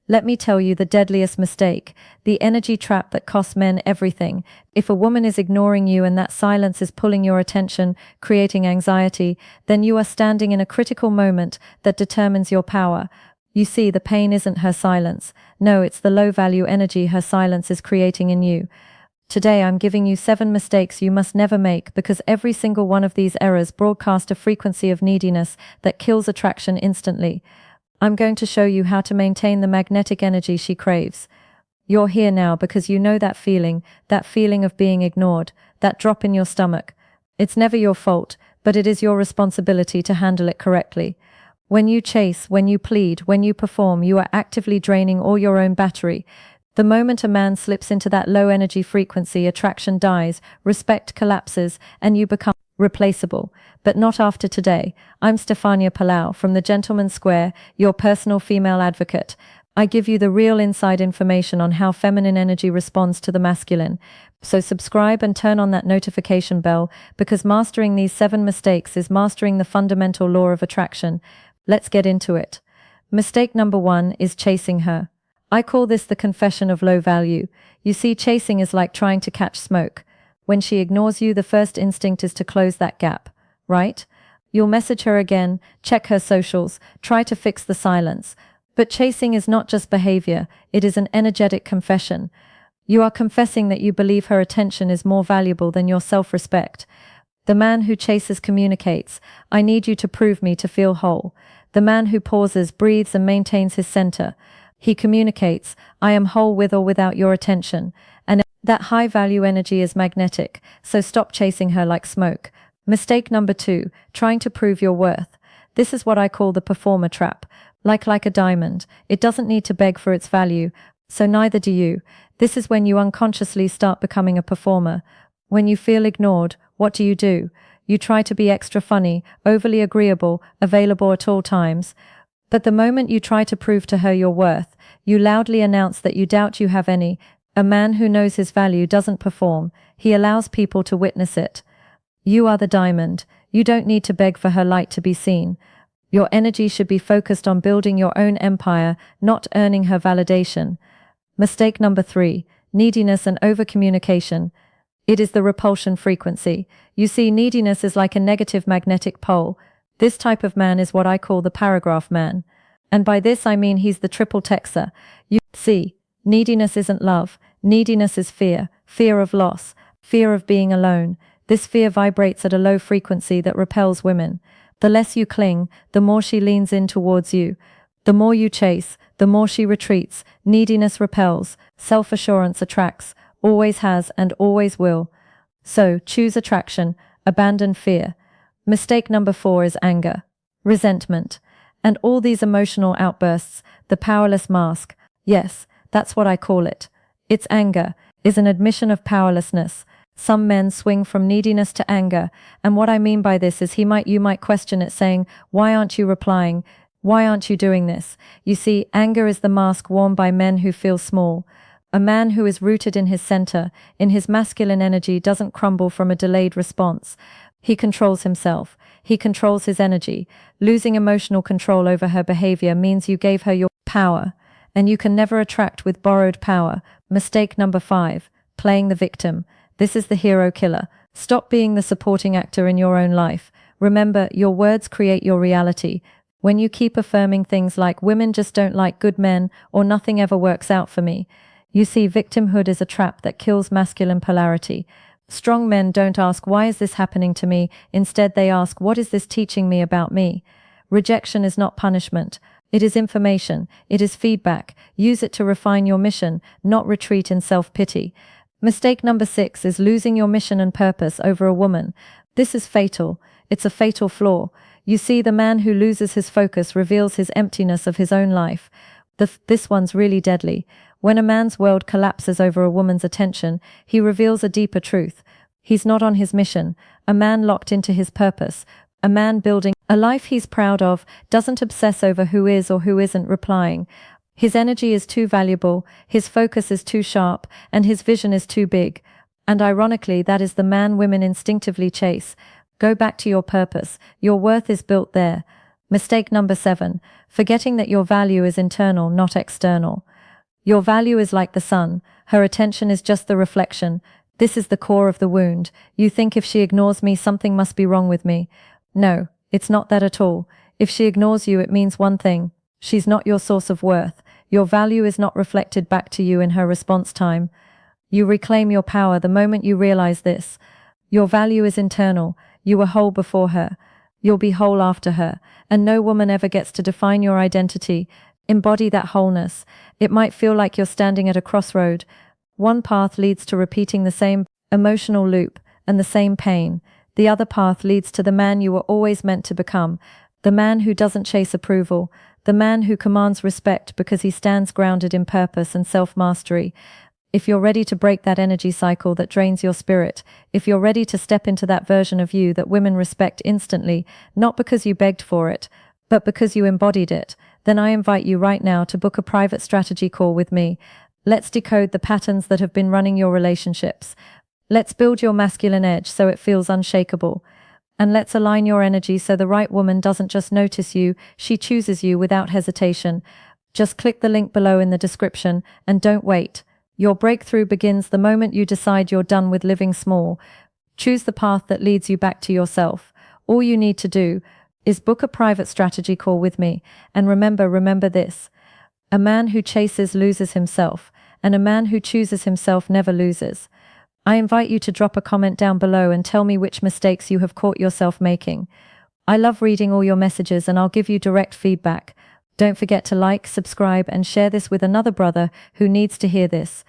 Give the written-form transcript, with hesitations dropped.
Let me tell you the deadliest mistake, the energy trap that costs men everything. If a woman is ignoring you and that silence is pulling your attention, creating anxiety, then you are standing in a critical moment that determines your power. You see, the pain isn't her silence. No, it's the low-value energy her silence is creating in you. Today I'm giving you 7 mistakes you must never make, because every single one of these errors broadcast a frequency of neediness that kills attraction instantly. I'm going to show you how to maintain the magnetic energy she craves. You're here now because you know that feeling of being ignored, that drop in your stomach. It's never your fault, but it is your responsibility to handle it correctly. When you chase, when you plead, when you perform, you are actively draining all your own battery. The moment a man slips into that low energy frequency, attraction dies, respect collapses, and you become replaceable. But not after today. I'm Stefania Palau from the Gentleman's Square, your personal female advocate. I give you the real inside information on how feminine energy responds to the masculine. So subscribe and turn on that notification bell, because mastering these 7 mistakes is mastering the fundamental law of attraction. Let's get into it. Mistake number 1 is chasing her. I call this the confession of low value. You see, chasing is like trying to catch smoke. When she ignores you, the first instinct is to close that gap, right? You'll message her again, check her socials, try to fix the silence. But chasing is not just behavior, it is an energetic confession. You are confessing that you believe her attention is more valuable than your self-respect. The man who chases communicates, I need you to prove me to feel whole. The man who pauses, breathes, and maintains his center. He communicates, I am whole with or without your attention. And that high-value energy is magnetic, so stop chasing her like smoke. Mistake number 2, trying to prove your worth. This is what I call the performer trap. Like a diamond, it doesn't need to beg for its value, so neither do you. This is when you unconsciously start becoming a performer. When you feel ignored, what do? You try to be extra funny, overly agreeable, available at all times. But the moment you try to prove to her your worth, you loudly announce that you doubt you have any. A man who knows his value doesn't perform, he allows people to witness it. You are the diamond. You don't need to beg for her light to be seen. Your energy should be focused on building your own empire, not earning her validation. Mistake number 3, neediness and overcommunication. It is the repulsion frequency. You see, neediness is like a negative magnetic pole. This type of man is what I call the paragraph man. And by this I mean he's the triple texter. You see, neediness isn't love. Neediness is fear. Fear of loss. Fear of being alone. This fear vibrates at a low frequency that repels women. The less you cling, the more she leans in towards you. The more you chase, the more she retreats. Neediness repels. Self-assurance attracts. Always has and always will. So, choose attraction. Abandon fear. Mistake number 4 is anger, resentment, and all these emotional outbursts, the powerless mask. Yes, that's what I call it. It's anger, is an admission of powerlessness. Some men swing from neediness to anger, and what I mean by this is you might question it, saying, why aren't you replying? Why aren't you doing this? You see, anger is the mask worn by men who feel small. A man who is rooted in his center, in his masculine energy, doesn't crumble from a delayed response. He controls himself. He controls his energy. Losing emotional control over her behavior means you gave her your power, and you can never attract with borrowed power. Mistake number 5, playing the victim. This is the hero killer. Stop being the supporting actor in your own life. Remember, your words create your reality. When you keep affirming things like, women just don't like good men, or nothing ever works out for me. You see, victimhood is a trap that kills masculine polarity. Strong men don't ask, why is this happening to me? Instead, they ask, what is this teaching me about me? Rejection is not punishment. It is information. It is feedback. Use it to refine your mission, not retreat in self-pity. Mistake number 6 is losing your mission and purpose over a woman. This is fatal. It's a fatal flaw. You see, the man who loses his focus reveals his emptiness of his own life. This one's really deadly. When a man's world collapses over a woman's attention, he reveals a deeper truth. He's not on his mission. A man locked into his purpose. A man building a life he's proud of doesn't obsess over who is or who isn't replying. His energy is too valuable, his focus is too sharp, and his vision is too big. And ironically, that is the man women instinctively chase. Go back to your purpose. Your worth is built there. Mistake number 7, forgetting that your value is internal, not external. Your value is like the sun. Her attention is just the reflection. This is the core of the wound. You think if she ignores me, something must be wrong with me. No, it's not that at all. If she ignores you, it means one thing. She's not your source of worth. Your value is not reflected back to you in her response time. You reclaim your power the moment you realize this. Your value is internal. You were whole before her. You'll be whole after her. And no woman ever gets to define your identity. Embody that wholeness. It might feel like you're standing at a crossroad. One path leads to repeating the same emotional loop and the same pain. The other path leads to the man you were always meant to become. The man who doesn't chase approval. The man who commands respect because he stands grounded in purpose and self-mastery. If you're ready to break that energy cycle that drains your spirit, if you're ready to step into that version of you that women respect instantly, not because you begged for it, but because you embodied it, then I invite you right now to book a private strategy call with me. Let's decode the patterns that have been running your relationships. Let's build your masculine edge so it feels unshakable. And let's align your energy so the right woman doesn't just notice you, she chooses you without hesitation. Just click the link below in the description and don't wait. Your breakthrough begins the moment you decide you're done with living small. Choose the path that leads you back to yourself. All you need to do is book a private strategy call with me. And remember this. A man who chases loses himself, and a man who chooses himself never loses. I invite you to drop a comment down below and tell me which mistakes you have caught yourself making. I love reading all your messages and I'll give you direct feedback. Don't forget to like, subscribe, and share this with another brother who needs to hear this.